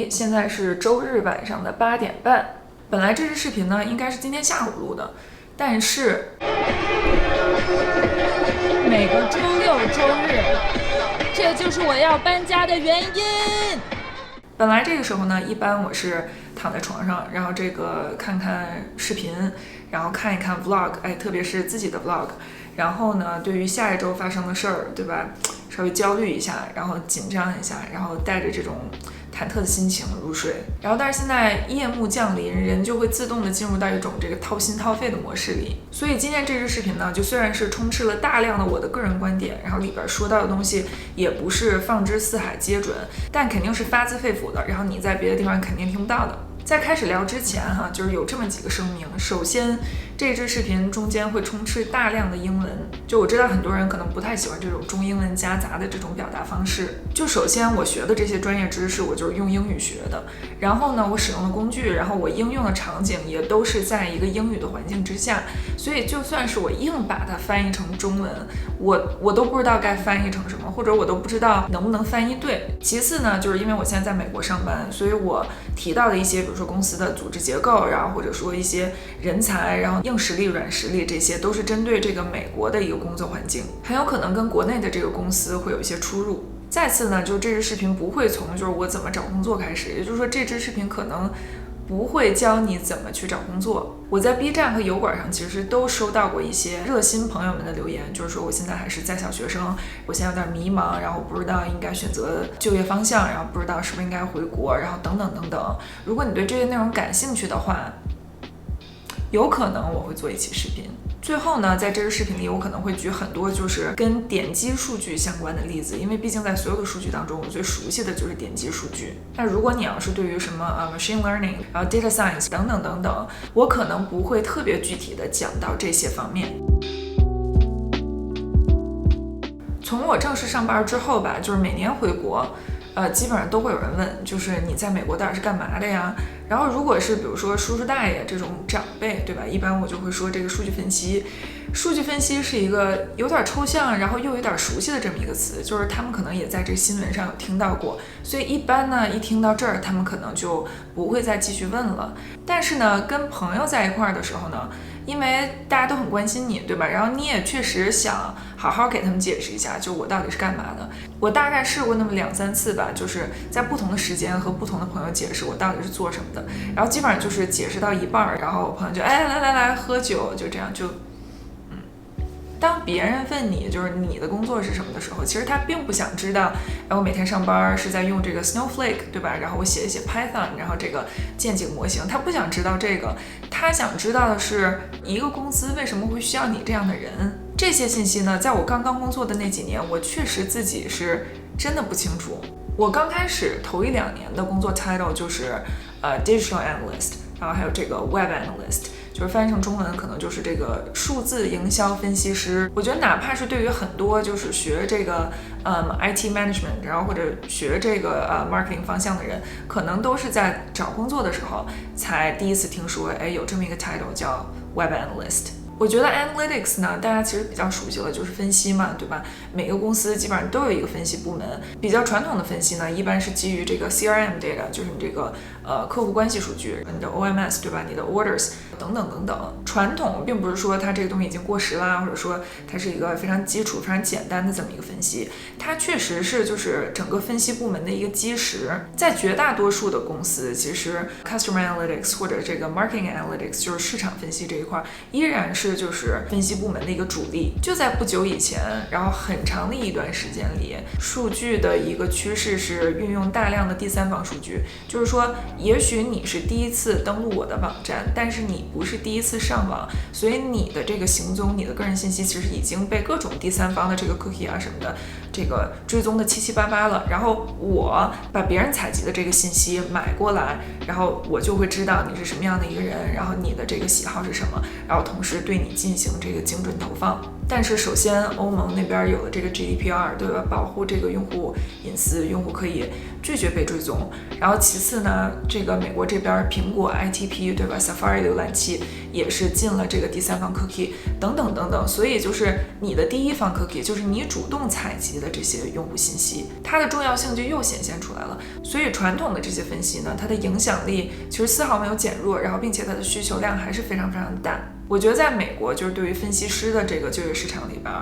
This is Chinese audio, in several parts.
现在是周日晚上的8点半。本来这支视频呢应该是今天下午录的，但是每个周六周日，这就是我要搬家的原因。本来这个时候呢，一般我是躺在床上，然后这个看看视频，然后看一看 vlog， 特别是自己的 vlog， 然后呢，对于下一周发生的事儿，对吧，稍微焦虑一下，然后紧张一下，然后带着这种忐忑的心情入睡。然后但是现在夜幕降临，人就会自动的进入到一种这个掏心掏肺的模式里。所以今天这支视频呢，就虽然是充斥了大量的我的个人观点，然后里边说到的东西也不是放之四海皆准，但肯定是发自肺腑的，然后你在别的地方肯定听不到的。在开始聊之前就是有这么几个声明。首先，这支视频中间会充斥大量的英文，就我知道很多人可能不太喜欢这种中英文夹杂的这种表达方式。就首先我学的这些专业知识，我就是用英语学的，然后呢，我使用的工具，然后我应用的场景也都是在一个英语的环境之下，所以就算是我硬把它翻译成中文，我都不知道该翻译成什么，或者我都不知道能不能翻译对。其次呢，就是因为我现在在美国上班，所以我提到的一些比如说公司的组织结构，然后或者说一些人才，然后硬实力软实力，这些都是针对这个美国的一个工作环境，很有可能跟国内的这个公司会有一些出入。再次呢，就这支视频不会从就是我怎么找工作开始，也就是说这支视频可能不会教你怎么去找工作。我在 B 站和油管上其实都收到过一些热心朋友们的留言，就是说我现在还是在校学生，我现在有点迷茫，然后不知道应该选择就业方向，然后不知道是不是应该回国，然后等等等等。如果你对这些内容感兴趣的话，有可能我会做一期视频。最后呢，在这个视频里，我可能会举很多就是跟点击数据相关的例子，因为毕竟在所有的数据当中，我最熟悉的就是点击数据。那如果你要是对于什么machine learning， 然后 data science 等等等等，我可能不会特别具体的讲到这些方面。从我正式上班之后吧，就是每年回国，基本上都会有人问，就是你在美国到底是干嘛的呀？然后如果是比如说叔叔大爷这种长辈，对吧？一般我就会说这个数据分析。数据分析是一个有点抽象，然后又有点熟悉的这么一个词，就是他们可能也在这新闻上有听到过，所以一般呢，一听到这儿，他们可能就不会再继续问了。但是呢，跟朋友在一块儿的时候呢，因为大家都很关心你，对吧？然后你也确实想好好给他们解释一下，就我到底是干嘛的。我大概试过那么2-3次吧，就是在不同的时间和不同的朋友解释我到底是做什么的，然后基本上就是解释到一半，然后我朋友就来喝酒，就这样就。当别人问你就是你的工作是什么的时候，其实他并不想知道，我每天上班是在用这个 Snowflake， 对吧？然后我写一写 Python， 然后这个渐景模型，他不想知道这个，他想知道的是一个公司为什么会需要你这样的人。这些信息呢，在我刚刚工作的那几年，我确实自己是真的不清楚。我刚开始头1-2年的工作 title 就是digital analyst， 然后还有这个 web analyst。就是翻译成中文可能就是这个数字营销分析师。我觉得哪怕是对于很多就是学这个IT management， 然后或者学这个marketing 方向的人，可能都是在找工作的时候才第一次听说，有这么一个 title 叫 web analyst。我觉得 analytics 呢，大家其实比较熟悉了，就是分析嘛，对吧？每个公司基本上都有一个分析部门。比较传统的分析呢，一般是基于这个 CRM data， 就是你这个客户关系数据，你的 OMS， 对吧？你的 orders 等等等等。传统并不是说它这个东西已经过时啦，或者说它是一个非常基础、非常简单的这么一个分析，它确实是就是整个分析部门的一个基石。在绝大多数的公司，其实 customer analytics 或者这个 marketing analytics 就是市场分析这一块，依然是就是分析部门的一个主力。就在不久以前，然后很长的一段时间里，数据的一个趋势是运用大量的第三方数据，就是说也许你是第一次登录我的网站，但是你不是第一次上网，所以你的这个行踪，你的个人信息其实已经被各种第三方的这个 cookie 什么的这个追踪的七七八八了。然后我把别人采集的这个信息买过来，然后我就会知道你是什么样的一个人，然后你的这个喜好是什么，然后同时对你进行这个精准投放。但是首先欧盟那边有了这个 GDPR， 对吧？保护这个用户隐私，用户可以拒绝被追踪。然后其次呢，这个美国这边苹果 ITP， 对吧？ Safari 浏览器也是进了这个第三方 cookie 等等等等，所以就是你的第一方 cookie， 就是你主动采集的这些用户信息，它的重要性就又显现出来了。所以传统的这些分析呢，它的影响力其实丝毫没有减弱，然后并且它的需求量还是非常非常大。我觉得在美国，就是对于分析师的这个就业市场里边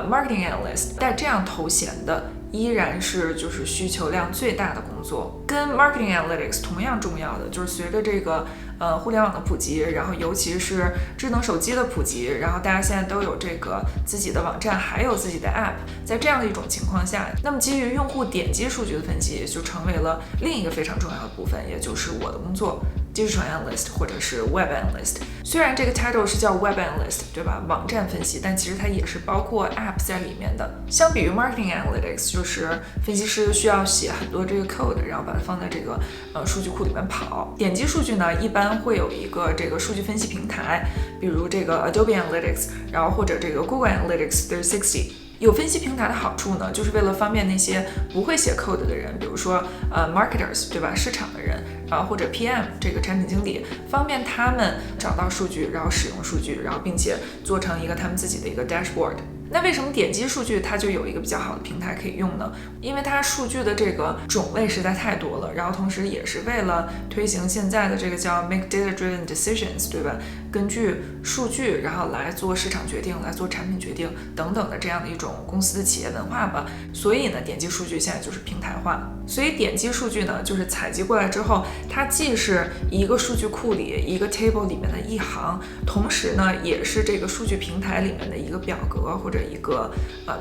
，marketing analyst 带这样头衔的依然是就是需求量最大的工作。跟 marketing analytics 同样重要的就是随着这个互联网的普及，然后尤其是智能手机的普及，然后大家现在都有这个自己的网站，还有自己的 app， 在这样的一种情况下，那么基于用户点击数据的分析就成为了另一个非常重要的部分，也就是我的工作。Digital Analyst 或者是 Web Analyst， 虽然这个 title 是叫 Web Analyst， 对吧？网站分析，但其实它也是包括 App 在里面的。相比于 Marketing Analytics， 就是分析师需要写很多这个 code， 然后把它放在这个数据库里面跑。点击数据呢，一般会有一个这个数据分析平台，比如这个 Adobe Analytics， 然后或者这个 Google Analytics 360。有分析平台的好处呢，就是为了方便那些不会写 code 的人，比如说marketers， 对吧？市场的人，或者 PM 这个产品经理，方便他们找到数据，然后使用数据，然后并且做成一个他们自己的一个 dashboard。那为什么点击数据它就有一个比较好的平台可以用呢？因为它数据的这个种类实在太多了，然后同时也是为了推行现在的这个叫 make data driven decisions， 对吧？根据数据然后来做市场决定，来做产品决定等等的这样的一种公司的企业文化吧。所以呢，点击数据现在就是平台化。所以点击数据呢，就是采集过来之后，它既是一个数据库里一个 table 里面的一行，同时呢也是这个数据平台里面的一个表格或者一个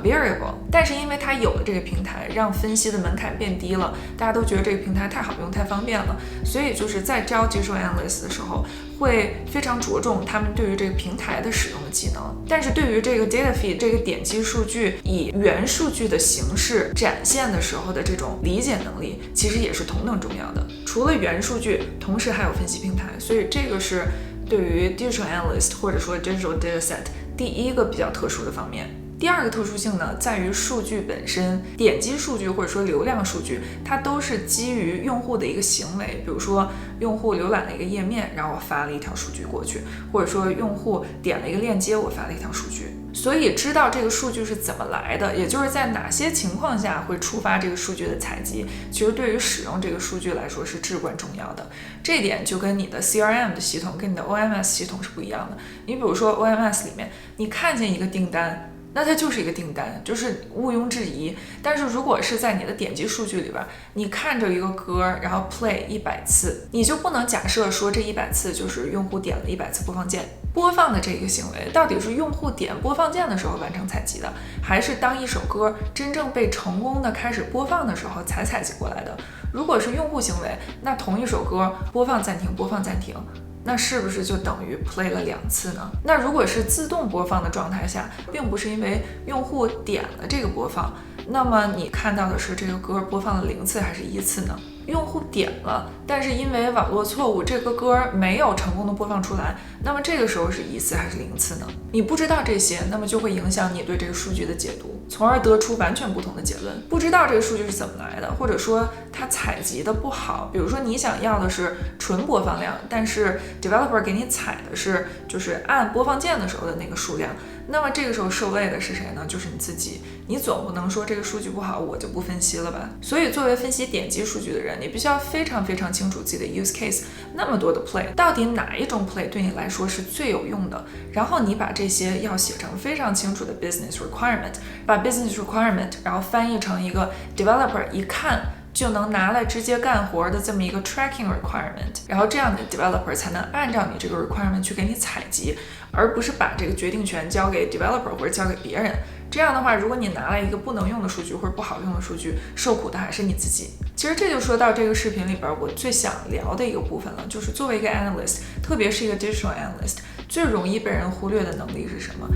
variable。但是因为它有了这个平台，让分析的门槛变低了，大家都觉得这个平台太好用太方便了，所以就是在招 digital analyst 的时候会非常着重他们对于这个平台的使用的技能。但是对于这个 data feed 这个点击数据以原数据的形式展现的时候的这种理解能力，其实也是同等重要的。除了原数据，同时还有分析平台，所以这个是对于 digital analyst 或者说 digital data set 第一个比较特殊的方面。第二个特殊性呢，在于数据本身，点击数据或者说流量数据，它都是基于用户的一个行为，比如说用户浏览了一个页面，然后我发了一条数据过去，或者说用户点了一个链接，我发了一条数据。所以知道这个数据是怎么来的，也就是在哪些情况下会触发这个数据的采集，其实对于使用这个数据来说是至关重要的。这一点就跟你的 CRM 的系统跟你的 OMS 系统是不一样的。你比如说 OMS 里面，你看见一个订单，那它就是一个订单，就是毋庸置疑。但是如果是在你的点击数据里边，你看着一个歌，然后 play 100次，你就不能假设说这100次就是用户点了100次播放键。播放的这个行为到底是用户点播放键的时候完成采集的，还是当一首歌真正被成功的开始播放的时候才采集过来的？如果是用户行为，那同一首歌播放暂停播放暂停，那是不是就等于 play 了2次呢？那如果是自动播放的状态下，并不是因为用户点了这个播放，那么你看到的是这个歌播放了0次还是1次呢？用户点了，但是因为网络错误，这个歌没有成功的播放出来，那么这个时候是1次还是0次呢？你不知道这些，那么就会影响你对这个数据的解读，从而得出完全不同的结论。不知道这个数据是怎么来的，或者说它采集的不好，比如说你想要的是纯播放量，但是 developer 给你采的是就是按播放键的时候的那个数量，那么这个时候受累的是谁呢？就是你自己。你总不能说这个数据不好，我就不分析了吧？所以作为分析点击数据的人，你必须要非常非常清楚自己的 use case， 那么多的 play， 到底哪一种 play 对你来说是最有用的？然后你把这些要写成非常清楚的 business requirement， 把 business requirement 然后翻译成一个 developer 一看就能拿来直接干活的这么一个 tracking requirement， 然后这样的 developer 才能按照你这个 requirement 去给你采集，而不是把这个决定权交给 developer 或者交给别人。这样的话，如果你拿来一个不能用的数据或者不好用的数据，受苦的还是你自己。其实这就说到这个视频里边我最想聊的一个部分了，就是作为一个 analyst， 特别是一个 digital analyst， 最容易被人忽略的能力是什么？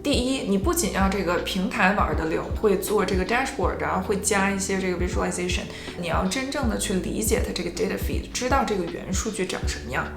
第一，你不仅要这个平台玩的溜，会做这个 dashboard， 然后会加一些这个 visualization， 你要真正的去理解它这个 data feed， 知道这个原数据长什么样。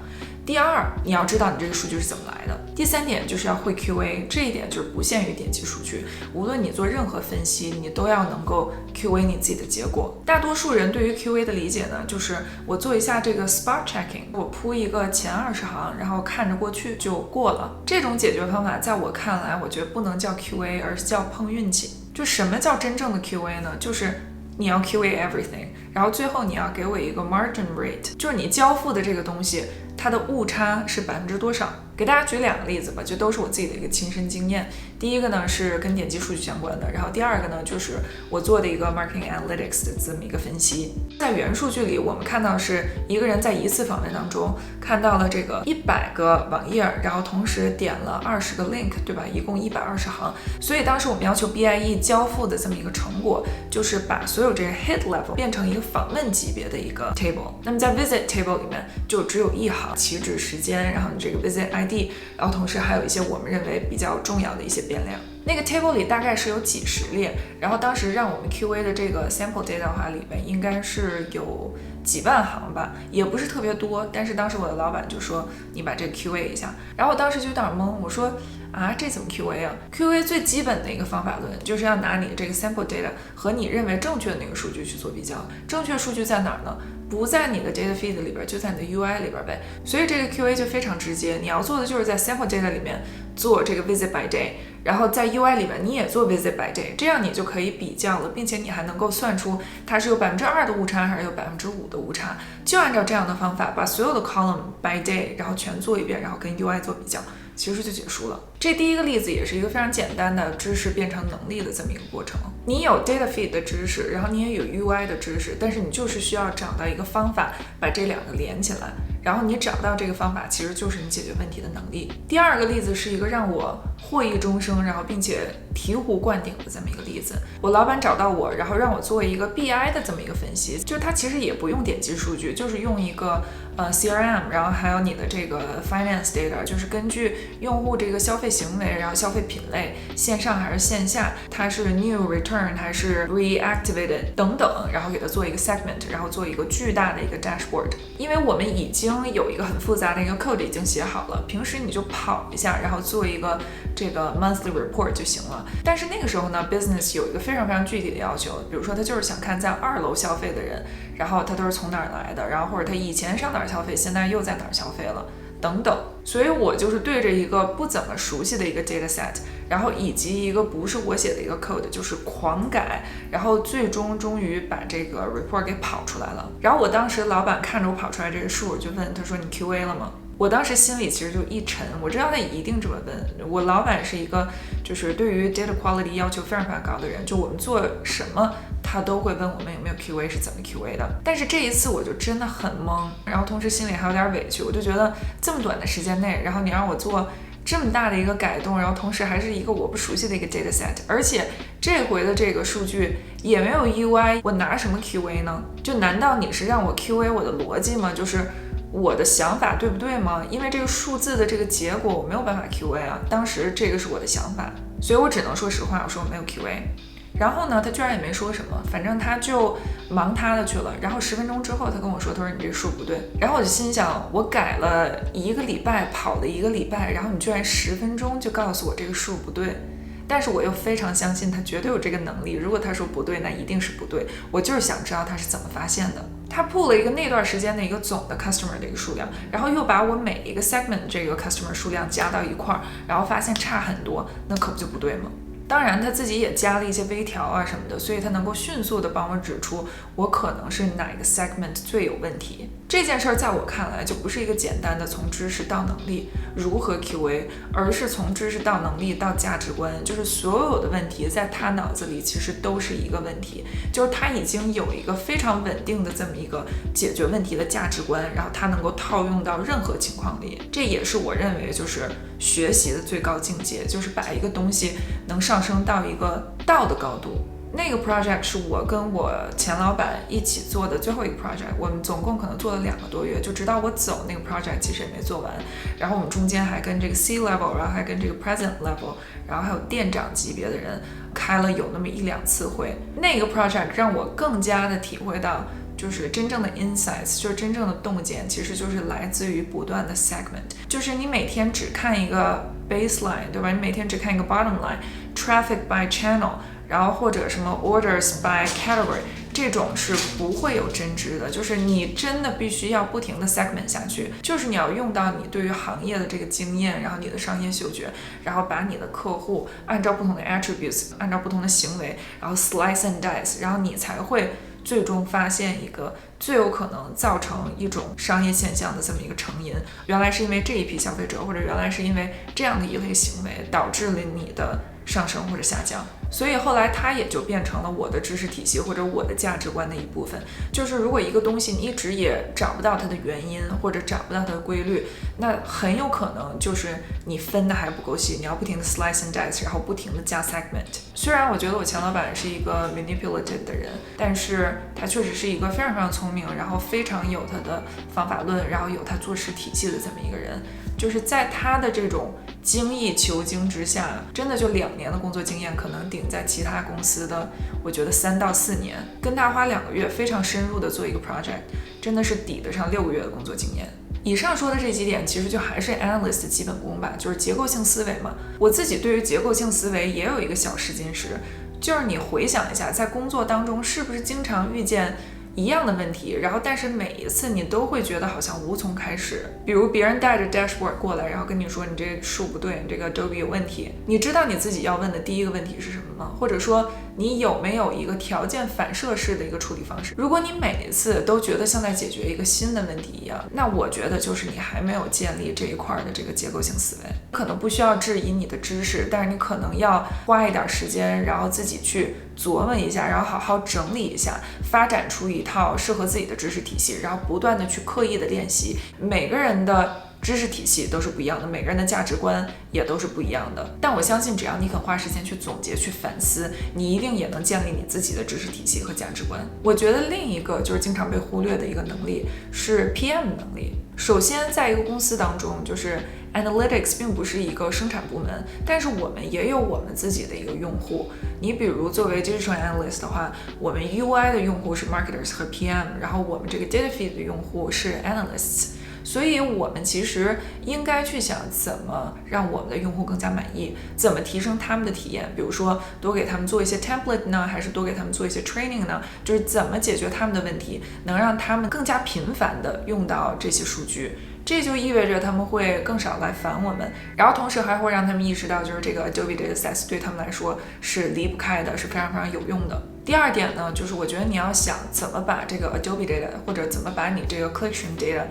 第二，你要知道你这个数据是怎么来的。第三点就是要会 QA， 这一点就是不限于点击数据，无论你做任何分析，你都要能够 QA 你自己的结果。大多数人对于 QA 的理解呢，就是我做一下这个 spot checking， 我铺一个前20行，然后看着过去就过了。这种解决方法在我看来，我觉得不能叫 QA， 而是叫碰运气。就什么叫真正的 QA 呢？就是你要 QA everything， 然后最后你要给我一个 margin rate， 就是你交付的这个东西它的误差是多少。给大家举2个例子吧，就都是我自己的一个亲身经验。第一个呢是跟点击数据相关的，然后第二个呢就是我做的一个 marketing analytics 的这么一个分析。在原数据里，我们看到是一个人在一次访问当中看到了这个100个网页，然后同时点了20个 link， 对吧？一共120行。所以当时我们要求 BIE 交付的这么一个成果，就是把所有这个 hit level 变成一个访问级别的一个 table。那么在 visit table 里面就只有一行起止时间，然后你这个 visit ID， 然后同时还有一些我们认为比较重要的一些变量。那个 table 里大概是有几十列，然后当时让我们 QA 的这个 sample data 的话，里面应该是有几万行吧，也不是特别多。但是当时我的老板就说你把这个 QA 一下，然后我当时就有点懵，我说啊，这怎么 QA 啊 ？QA 最基本的一个方法论就是要拿你的这个 sample data 和你认为正确的那个数据去做比较。正确数据在哪儿呢？不在你的 data feed 里边，就在你的 UI 里边呗。所以这个 QA 就非常直接，你要做的就是在 sample data 里面做这个 visit by day， 然后在 UI 里面你也做 visit by day， 这样你就可以比较了，并且你还能够算出它是有2%的误差还是有5%的误差。就按照这样的方法，把所有的 column by day， 然后全做一遍，然后跟 UI 做比较，其实就结束了。这第一个例子也是一个非常简单的知识变成能力的这么一个过程。你有 data feed 的知识，然后你也有 UI 的知识，但是你就是需要找到一个方法把这2个连起来，然后你找到这个方法其实就是你解决问题的能力。第二个例子是一个让我获益终生，然后并且醍醐灌顶的这么一个例子。我老板找到我，然后让我做一个 BI 的这么一个分析，就是他其实也不用点击数据，就是用一个CRM， 然后还有你的这个 finance data， 就是根据用户这个消费行为，然后消费品类，线上还是线下，它是 new return 还是 reactivated 等等，然后给它做一个 segment， 然后做一个巨大的一个 dashboard。因为我们已经有一个很复杂的一个 code 已经写好了，平时你就跑一下，然后做一个这个 monthly report 就行了。但是那个时候呢 business 有一个非常非常具体的要求，比如说他就是想看在2楼消费的人，然后他都是从哪儿来的，然后或者他以前上哪儿消费，现在又在哪儿消费了等等。所以我就是对着一个不怎么熟悉的一个 data set， 然后以及一个不是我写的一个 code， 就是狂改，然后最终终于把这个 report 给跑出来了。然后我当时老板看着我跑出来这个数，就问他说你 QA 了吗？我当时心里其实就一沉，我知道他一定这么问。我老板是一个就是对于 data quality 要求非常非常高的人，就我们做什么他都会问我们有没有 QA， 是怎么 QA 的。但是这一次我就真的很懵，然后同时心里还有点委屈，我就觉得这么短的时间内，然后你让我做这么大的一个改动，然后同时还是一个我不熟悉的一个 data set， 而且这回的这个数据也没有 UI， 我拿什么 QA 呢？就难道你是让我 QA 我的逻辑吗？就是我的想法对不对吗？因为这个数字的这个结果我没有办法 QA 啊，当时这个是我的想法，所以我只能说实话，我说我没有 QA。然后呢，他居然也没说什么，反正他就忙他的去了。然后10分钟之后，他跟我说，他说你这个数不对。然后我就心想，我改了1个礼拜，跑了1个礼拜，然后你居然10分钟就告诉我这个数不对。但是我又非常相信他绝对有这个能力，如果他说不对，那一定是不对。我就是想知道他是怎么发现的。他pull了一个那段时间的一个总的 customer 的一个数量，然后又把我每一个 segment 这个 customer 数量加到一块儿，然后发现差很多，那可不就不对吗？当然他自己也加了一些微调啊什么的，所以他能够迅速的帮我指出我可能是哪个 segment 最有问题。这件事儿在我看来就不是一个简单的从知识到能力如何 QA， 而是从知识到能力到价值观，就是所有的问题在他脑子里其实都是一个问题，就是他已经有一个非常稳定的这么一个解决问题的价值观，然后他能够套用到任何情况里。这也是我认为就是学习的最高境界，就是把一个东西能上升到一个道的高度。那个 project 是我跟我前老板一起做的最后一个 project， 我们总共可能做了2个多月，就直到我走那个 project 其实也没做完。然后我们中间还跟这个 C level， 然后还跟这个 president level， 然后还有店长级别的人开了有那么1-2次会。那个 project 让我更加的体会到就是真正的 insights， 就是真正的洞见，其实就是来自于不断的 segment， 就是你每天只看一个 baseline， 对吧？你每天只看一个 bottom line，traffic by channel， 然后或者什么 orders by category， 这种是不会有真知的，就是你真的必须要不停的 segment 下去，就是你要用到你对于行业的这个经验，然后你的商业嗅觉，然后把你的客户按照不同的 attributes， 按照不同的行为，然后 slice and dice， 然后你才会最终发现一个最有可能造成一种商业现象的这么一个成因。原来是因为这一批消费者，或者原来是因为这样的一类行为导致了你的上升或者下降。所以后来它也就变成了我的知识体系或者我的价值观的一部分。就是如果一个东西你一直也找不到它的原因，或者找不到它的规律，那很有可能就是你分的还不够细，你要不停的 slice and dice， 然后不停的加 segment。 虽然我觉得我钱老板是一个 manipulative 的人，但是他确实是一个非常非常聪明，然后非常有他的方法论，然后有他做事体系的这么一个人。就是在他的这种精益求精之下，真的就2年的工作经验可能顶在其他公司的我觉得3到4年，跟他花2个月非常深入的做一个 project， 真的是抵得上6个月的工作经验。以上说的这几点其实就还是 analyst 的基本功吧，就是结构性思维嘛。我自己对于结构性思维也有一个小试金石，就是你回想一下，在工作当中是不是经常遇见一样的问题，然后但是每一次你都会觉得好像无从开始。比如别人带着 dashboard 过来，然后跟你说你这数不对，你这个 Adobe 有问题，你知道你自己要问的第一个问题是什么吗？或者说你有没有一个条件反射式的一个处理方式？如果你每一次都觉得像在解决一个新的问题一样，那我觉得就是你还没有建立这一块的这个结构性思维。可能不需要质疑你的知识，但是你可能要花一点时间，然后自己去琢磨一下，然后好好整理一下，发展出一套适合自己的知识体系，然后不断的去刻意的练习。每个人的知识体系都是不一样的，每个人的价值观也都是不一样的，但我相信只要你肯花时间去总结去反思，你一定也能建立你自己的知识体系和价值观。我觉得另一个就是经常被忽略的一个能力是 PM 能力。首先在一个公司当中，就是 Analytics 并不是一个生产部门，但是我们也有我们自己的一个用户。你比如作为 Digital Analyst 的话，我们 UI 的用户是 Marketers 和 PM， 然后我们这个 Data Feed 的用户是 Analysts。所以我们其实应该去想怎么让我们的用户更加满意，怎么提升他们的体验，比如说多给他们做一些 template 呢，还是多给他们做一些 training 呢，就是怎么解决他们的问题，能让他们更加频繁的用到这些数据。这就意味着他们会更少来烦我们，然后同时还会让他们意识到，就是这个 Adobe Datasets 对他们来说是离不开的，是非常非常有用的。第二点呢，就是我觉得你要想怎么把这个 Adobe Data 或者怎么把你这个 Collection Data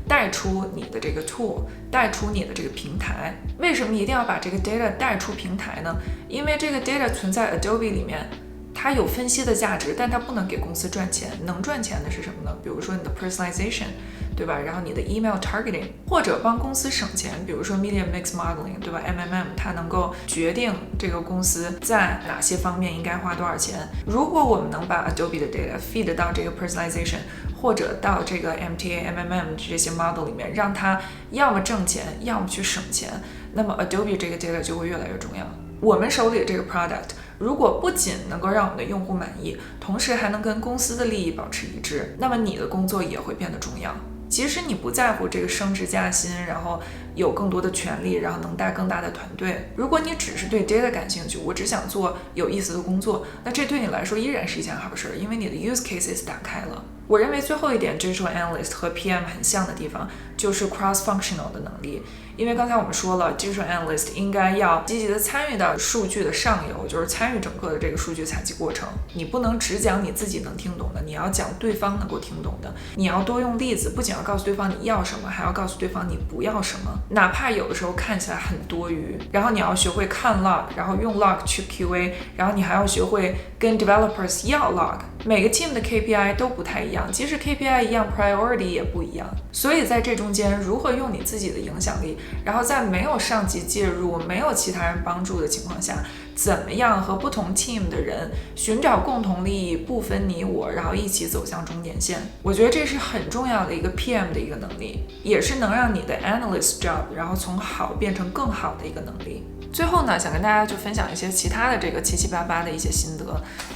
带出你的这个 tool， 带出你的这个平台。为什么一定要把这个 data 带出平台呢？因为这个 data 存在 Adobe 里面，它有分析的价值，但它不能给公司赚钱。能赚钱的是什么呢？比如说你的 personalization， 对吧？然后你的 email targeting， 或者帮公司省钱，比如说 media mix modeling， 对吧？ MMM 它能够决定这个公司在哪些方面应该花多少钱。如果我们能把 Adobe 的 data feed 到这个 personalization， 或者到这个 MTA、MMM 这些 model 里面，让它要么挣钱，要么去省钱，那么 Adobe 这个 data 就会越来越重要。我们手里的这个 product， 如果不仅能够让我们的用户满意，同时还能跟公司的利益保持一致，那么你的工作也会变得重要。即使你不在乎这个升职加薪，然后有更多的权利，然后能带更大的团队，如果你只是对 data 感兴趣，我只想做有意思的工作，那这对你来说依然是一件好事，因为你的 use cases 打开了。我认为最后一点 Digital Analyst 和 PM 很像的地方就是 cross-functional 的能力。因为刚才我们说了 Digital Analyst 应该要积极的参与到数据的上游，就是参与整个的这个数据采集过程。你不能只讲你自己能听懂的，你要讲对方能够听懂的。你要多用例子，不仅要告诉对方你要什么，还要告诉对方你不要什么，哪怕有的时候看起来很多余。然后你要学会看 log， 然后用 log 去 QA， 然后你还要学会跟 developers 要 log。每个 team 的 KPI 都不太一样，即使 KPI 一样 priority 也不一样。所以在这中间如何用你自己的影响力，然后在没有上级介入，没有其他人帮助的情况下，怎么样和不同 team 的人寻找共同利益，不分你我，然后一起走向终点线。我觉得这是很重要的一个 PM 的一个能力，也是能让你的 analyst job 然后从好变成更好的一个能力。最后呢，想跟大家就分享一些其他的这个七七八八的一些心得，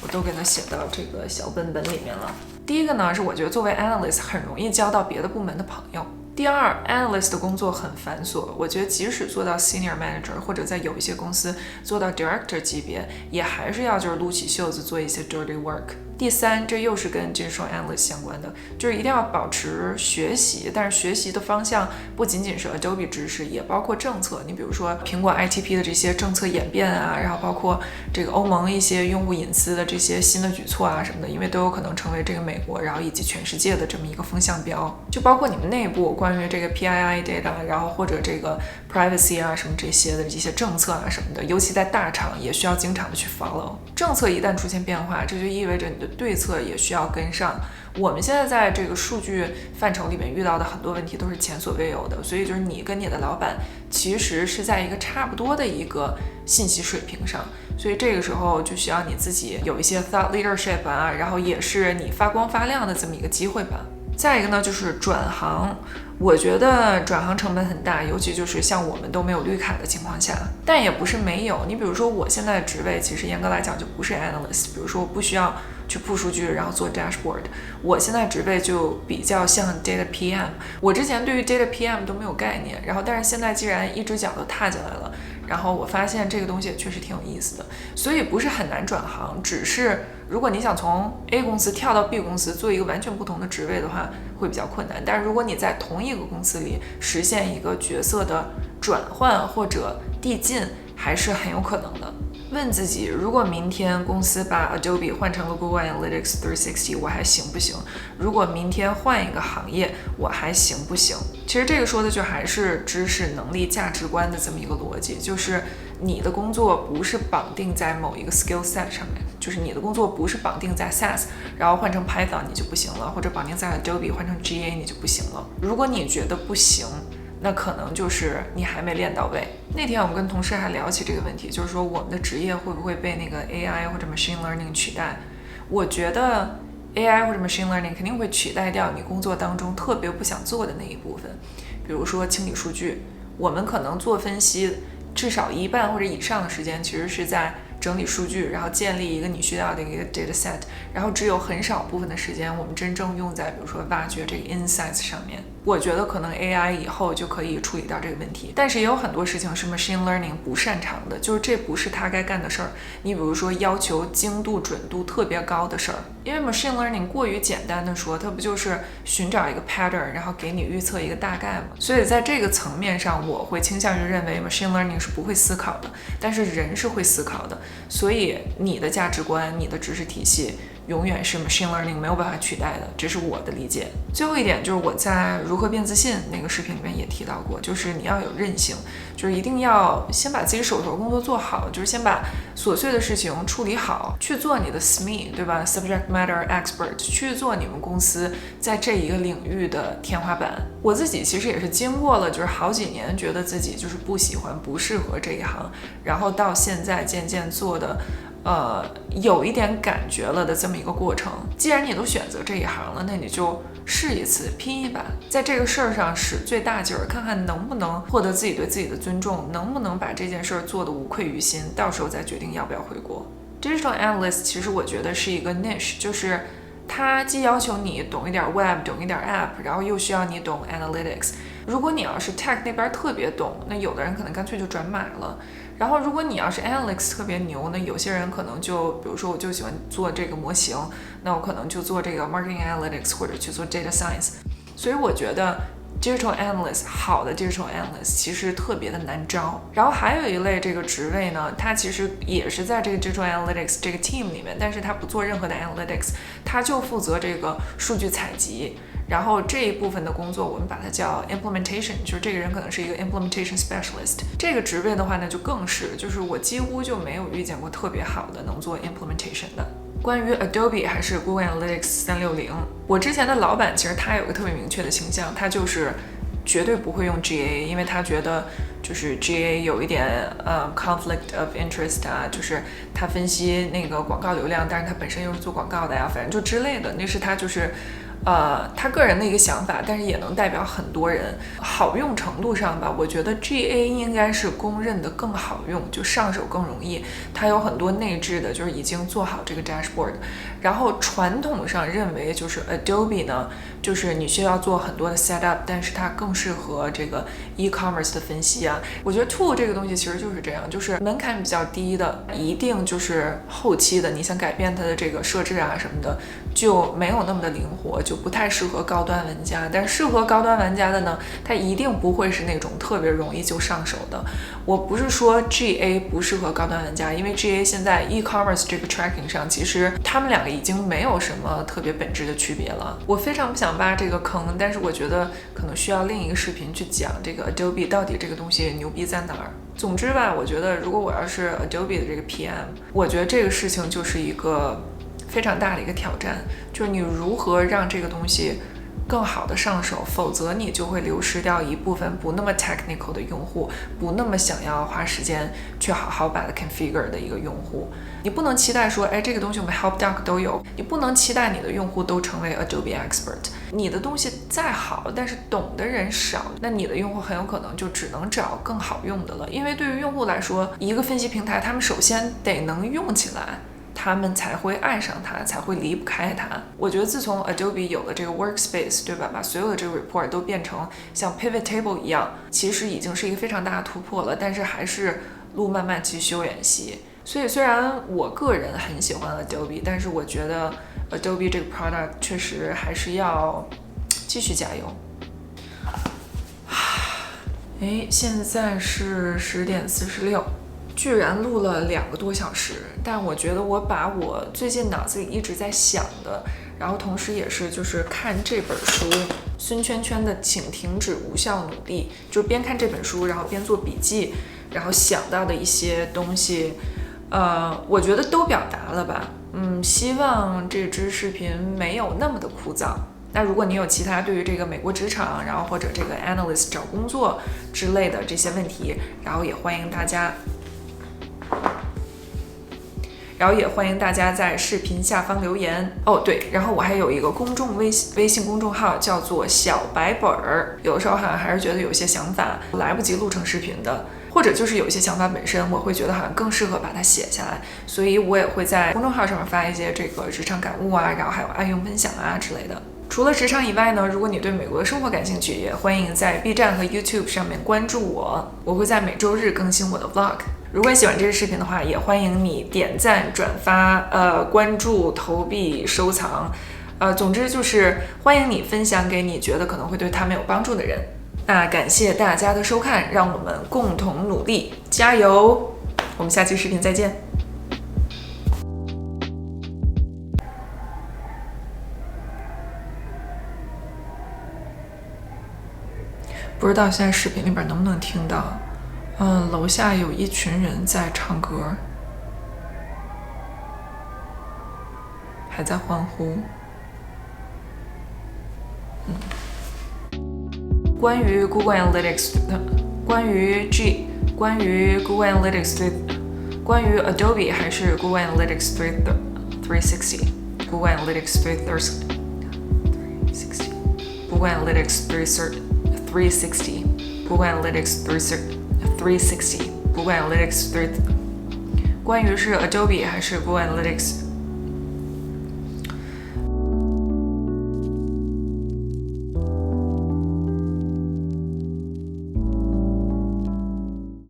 我都给它写到这个小本本里面了。第一个呢，是我觉得作为 analyst 很容易交到别的部门的朋友。第二 ，analyst 的工作很繁琐，我觉得即使做到 senior manager 或者在有一些公司做到 director 级别，也还是要就是撸起袖子做一些 dirty work。第三，这又是跟 digital analyst 相关的，就是一定要保持学习，但是学习的方向不仅仅是 Adobe 知识，也包括政策。你比如说苹果 ITP 的这些政策演变啊，然后包括这个欧盟一些用户隐私的这些新的举措啊什么的，因为都有可能成为这个美国，然后以及全世界的这么一个风向标。就包括你们内部关于这个 PII data， 然后或者这个 privacy 啊什么这些的一些政策啊什么的，尤其在大厂也需要经常的去 follow。政策一旦出现变化，这就意味着你的对策也需要跟上。我们现在在这个数据范畴里面遇到的很多问题都是前所未有的，所以就是你跟你的老板其实是在一个差不多的一个信息水平上，所以这个时候就需要你自己有一些 thought leadership 啊，然后也是你发光发亮的这么一个机会吧。再一个呢，就是转行，我觉得转行成本很大，尤其就是像我们都没有绿卡的情况下，但也不是没有。你比如说我现在的职位，其实严格来讲就不是 analyst， 比如说我不需要去铺数据，然后做 dashboard， 我现在职位就比较像 data PM。我之前对于 data PM 都没有概念，然后但是现在既然一只脚都踏进来了，然后我发现这个东西也确实挺有意思的，所以不是很难转行，只是如果你想从 A 公司跳到 B 公司做一个完全不同的职位的话，会比较困难。但是如果你在同一个公司里实现一个角色的转换或者递进，还是很有可能的。问自己，如果明天公司把 Adobe 换成了 Google Analytics 360，我还行不行？如果明天换一个行业，我还行不行？其实这个说的就还是知识、能力、价值观的这么一个逻辑，就是你的工作不是绑定在某一个 skill set 上面，就是你的工作不是绑定在 SAS， 然后换成 Python 你就不行了，或者绑定在 Adobe 换成 GA 你就不行了。如果你觉得不行，那可能就是你还没练到位。那天我们跟同事还聊起这个问题，就是说我们的职业会不会被那个 AI 或者 machine learning 取代？我觉得 AI 或者 machine learning 肯定会取代掉你工作当中特别不想做的那一部分，比如说清理数据，我们可能做分析至少一半或者以上的时间其实是在整理数据，然后建立一个你需要的一个 data set， 然后只有很少部分的时间我们真正用在比如说挖掘这个 insights 上面。我觉得可能 AI 以后就可以处理掉这个问题，但是也有很多事情是 machine learning 不擅长的，就是这不是他该干的事儿。你比如说要求精度准度特别高的事儿，因为 machine learning 过于简单的说，它不就是寻找一个 pattern， 然后给你预测一个大概吗？所以在这个层面上，我会倾向于认为 machine learning 是不会思考的，但是人是会思考的。所以你的价值观、你的知识体系永远是 machine learning 没有办法取代的，这是我的理解。最后一点就是我在如何变自信那个视频里面也提到过，就是你要有韧性，就是一定要先把自己手头工作做好，就是先把琐碎的事情处理好，去做你的 SME， 对吧？ Subject Matter Expert， 去做你们公司在这一个领域的天花板。我自己其实也是经过了就是好几年觉得自己就是不喜欢不适合这一行，然后到现在渐渐做的有一点感觉了的这么一个过程。既然你都选择这一行了，那你就试一次，拼一把，在这个事儿上使最大劲儿，看看能不能获得自己对自己的尊重，能不能把这件事儿做得无愧于心，到时候再决定要不要回国。Digital Analyst 其实我觉得是一个 niche， 就是它既要求你懂一点 Web， 懂一点 App， 然后又需要你懂 Analytics。如果你要是 Tech 那边特别懂，那有的人可能干脆就转码了。然后如果你要是 Analytics 特别牛，那有些人可能就比如说我就喜欢做这个模型，那我可能就做这个 Marketing Analytics 或者去做 Data Science。所以我觉得 Digital Analyst 好的 Digital Analyst 其实特别的难招。然后还有一类这个职位呢，它其实也是在这个 Digital Analytics 这个 team 里面，但是它不做任何的 Analytics， 它就负责这个数据采集。然后这一部分的工作我们把它叫 implementation， 就是这个人可能是一个 implementation specialist。这个职位的话呢就更是，就是我几乎就没有遇见过特别好的能做 implementation 的。关于 Adobe 还是 Google Analytics 360，我之前的老板其实他有个特别明确的倾向，他就是绝对不会用 GA， 因为他觉得就是 GA 有一点conflict of interest 啊，就是他分析那个广告流量，但是他本身又是做广告的呀，反正就之类的，那是他就是他个人的一个想法，但是也能代表很多人。好用程度上吧，我觉得 GA 应该是公认的更好用，就上手更容易。它有很多内置的，就是已经做好这个 dashboard。然后传统上认为就是 Adobe 呢，就是你需要做很多的 setup， 但是它更适合这个 e-commerce 的分析啊。我觉得 Tool 这个东西其实就是这样，就是门槛比较低的，一定就是后期的，你想改变它的这个设置啊什么的，就没有那么的灵活，就不太适合高端玩家。但是适合高端玩家的呢，它一定不会是那种特别容易就上手的。我不是说 GA 不适合高端玩家，因为 GA 现在 e-commerce 这个 tracking 上，其实他们两个已经没有什么特别本质的区别了。我非常不想挖这个坑，但是我觉得可能需要另一个视频去讲这个 Adobe 到底这个东西牛逼在哪儿。总之吧，我觉得如果我要是 Adobe 的这个 PM， 我觉得这个事情就是一个非常大的一个挑战，就是你如何让这个东西更好的上手，否则你就会流失掉一部分不那么 technical 的用户，不那么想要花时间去好好把它 configure 的一个用户。你不能期待说，哎，这个东西我们 help doc 都有，你不能期待你的用户都成为 Adobe expert。你的东西再好，但是懂的人少，那你的用户很有可能就只能找更好用的了。因为对于用户来说，一个分析平台，他们首先得能用起来，他们才会爱上它，才会离不开它。我觉得自从 Adobe 有了这个 Workspace， 对吧，把所有的这个 report 都变成像 Pivot Table 一样，其实已经是一个非常大的突破了，但是还是路漫漫其修远兮。所以虽然我个人很喜欢 Adobe， 但是我觉得 Adobe 这个 product 确实还是要继续加油。现在是10点46，居然录了2个多小时，但我觉得我把我最近脑子里一直在想的，然后同时也是就是看这本书孙圈圈的《请停止无效努力》，就是边看这本书然后边做笔记，然后想到的一些东西，我觉得都表达了吧。希望这支视频没有那么的枯燥。那如果你有其他对于这个美国职场，然后或者这个 analyst 找工作之类的这些问题，然后也欢迎大家在视频下方留言哦。对，然后我还有一个微信公众号叫做小白本儿，有的时候好像还是觉得有些想法来不及录成视频的，或者就是有一些想法本身我会觉得好像更适合把它写下来，所以我也会在公众号上面发一些这个职场感悟啊，然后还有爱用分享啊之类的。除了职场以外呢，如果你对美国的生活感兴趣，也欢迎在 B 站和 YouTube 上面关注我，我会在每周日更新我的 vlog。如果你喜欢这个视频的话，也欢迎你点赞、转发、关注、投币、收藏，总之就是欢迎你分享给你觉得可能会对他们有帮助的人。那感谢大家的收看，让我们共同努力，加油！我们下期视频再见。不知道现在视频里边能不能听到，楼下有一群人在唱歌，还在欢呼。关于 Google Analytics， 关于 Google Analytics 关于 Adobe 还是 Google Analytics 360 Google Analytics 360 Google Analytics 360 Google Analytics 360 Google Analytics 3，关于是 Adobe 还是 Google Analytics